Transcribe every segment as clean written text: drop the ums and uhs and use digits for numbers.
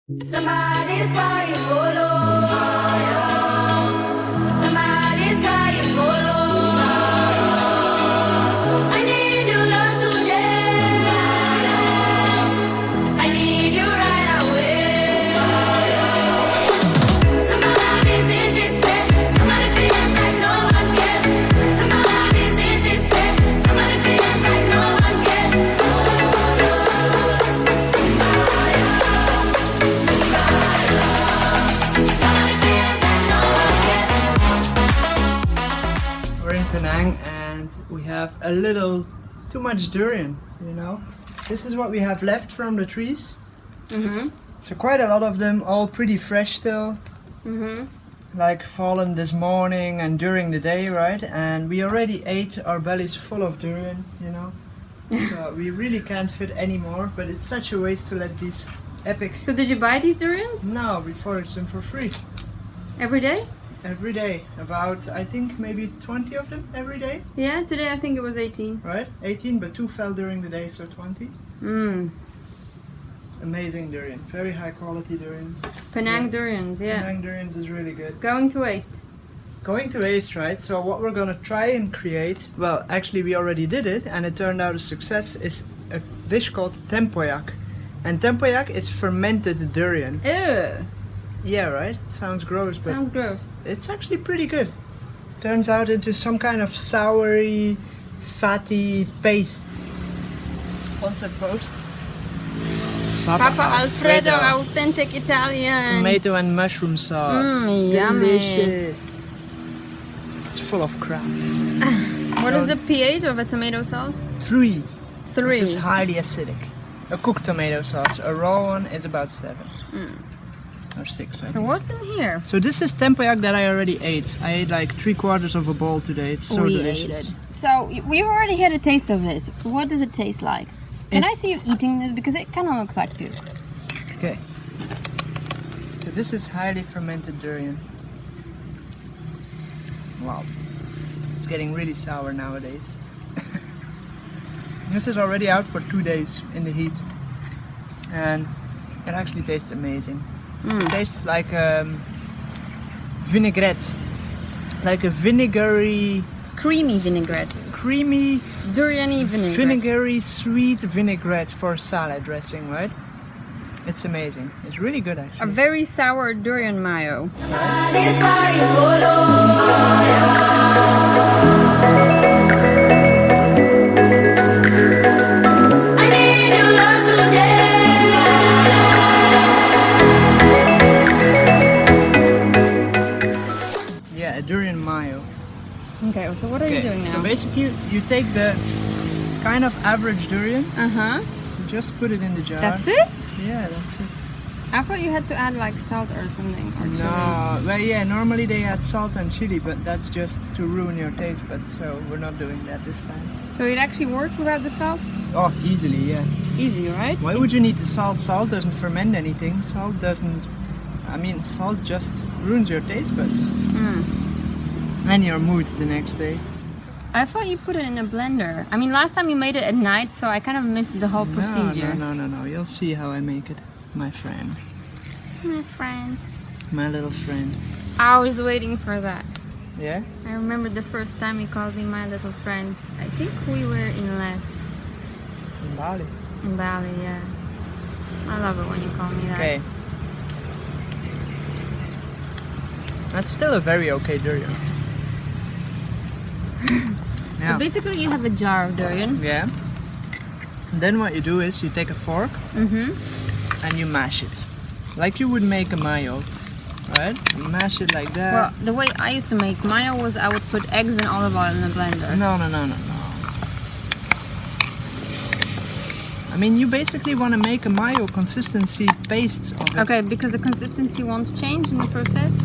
Somebody's crying, Bolo. Somebody's crying, Bolo. I need you not today. I need you right away. Somebody's in this bed. Somebody feels like no one cares. Somebody's in this bed. Somebody feels like no one cares. We're in Penang and we have a little too much durian, you know. This is what we have left from the trees. So quite a lot of them, all pretty fresh still. Like fallen this morning and during the day, right? And we already ate our bellies full of durian, you know. So we really can't fit any more, but it's such a waste to let these epic... So did you buy these durians? No, we forage them for free. Every day? Every day. About, I think, maybe 20 of them every day. Yeah, today I think it was 18. Right? 18, but 2 fell during the day, so 20. Amazing durian. Very high quality durian. Penang durians, yeah. Penang durians is really good. Going to waste. Going to waste, right? So what we're gonna try and create, well, actually we already did it and it turned out a success, is a dish called tempoyak. And tempoyak is fermented durian. Ew. Yeah, right? It sounds gross, but Sounds gross. it's actually pretty good. Turns out into some kind of soury, fatty paste. Sponsored post. Papa Alfredo, authentic Italian. Tomato and mushroom sauce. Yummy. Delicious. It's full of crap. What is the pH of a tomato sauce? 3. 3. Which is highly acidic. A cooked tomato sauce. A raw one is about 7. Or 6. I So think. what's in here? So this is tempoyak that I already ate. I ate like 3/4 of a bowl today. It's so We delicious. ate it. So we've already had a taste of this. What does it taste like? Can I see you eating this? Because it kind of looks like puke. Okay. So this is highly fermented durian. Wow. It's getting really sour nowadays. This is already out for 2 days in the heat. And it actually tastes amazing. It tastes like vinaigrette. Like a vinegary, Creamy vinaigrette. creamy, Durian-y vinaigrette. vinegary, sweet vinaigrette for salad dressing, right? It's amazing. It's really good A actually. very sour durian mayo. Somebody's crying, Bolo. I need you not today. Yeah, a durian mayo. Okay, so what are you doing now? So basically you take the kind of average durian, Uh-huh. you just put it in the jar. That's it? Yeah, that's it. I thought you had to add like salt or something or chili. No, well yeah, normally they add salt and chili, but that's just to ruin your taste buds, so we're not doing that this time. So it actually worked without the salt? Oh, easily, yeah. Easy, right? Why would you need the salt? Salt doesn't ferment anything. Salt doesn't, I mean, salt just ruins your taste buds. And your mood the next day. I thought you put it in a blender. I mean, last time you made it at night, so I kind of missed the whole procedure. No. You'll see how I make it, my friend. My friend. My little friend. I was waiting for that. Yeah? I remember the first time you called me my little friend. I think we were in Les, In Bali. in Bali, yeah. I love it when you call me that. Okay. That's still a very okay durian. So basically you have a jar of durian. Yeah. And then what you do is you take a fork and you mash it. Like you would make a mayo. Right? You mash it like that. Well, the way I used to make mayo was I would put eggs and olive oil in a blender. No. I mean, you basically want to make a mayo consistency paste of it. Okay, because the consistency won't change in the process?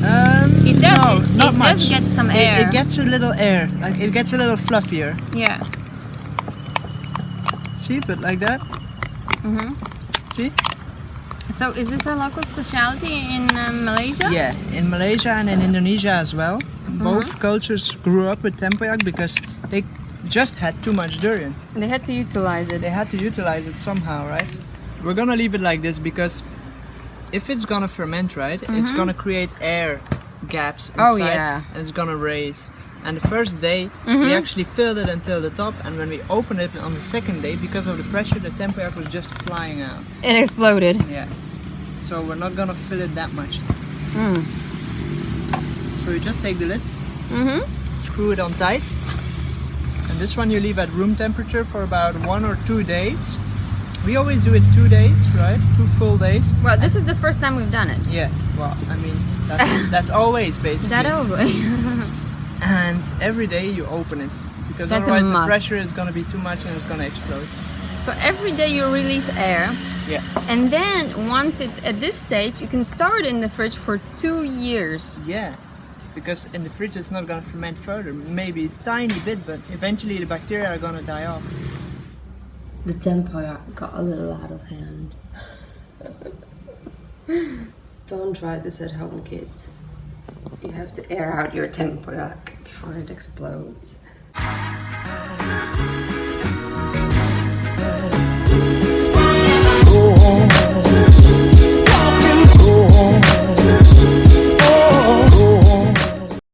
It does, No, it not does much. get some It air. gets a little air. Like it gets a little fluffier. Yeah. See, but like that. See? So is this a local specialty in Malaysia? Yeah, in Malaysia and in Indonesia as well. Both cultures grew up with tempoyak because they just had too much durian. They had to utilize it. They had to utilize it somehow, right? We're gonna leave it like this because if it's gonna ferment, right, it's gonna create air gaps inside, Oh, yeah. and it's gonna raise. And the first day we actually filled it until the top, and when we opened it on the second day, because of the pressure, the tempoyak was just flying out. It exploded. Yeah. So we're not gonna fill it that much. So you just take the lid, screw it on tight, and this one you leave at room temperature for about 1 or 2 days. We always do it 2 days, right? 2 full days. Well, this is the first time we've done it. Yeah. Well, I mean, that's always basically. That always. And every day you open it, because That's a otherwise the must. pressure is gonna be too much and it's gonna explode. So every day you release air, Yeah. and then once it's at this stage, you can store it in the fridge for 2 years. Yeah. Because in the fridge it's not gonna ferment further. Maybe a tiny bit, but eventually the bacteria are gonna die off. The tempoyak got a little out of hand. Don't try this at home, kids. You have to air out your tempoyak before it explodes.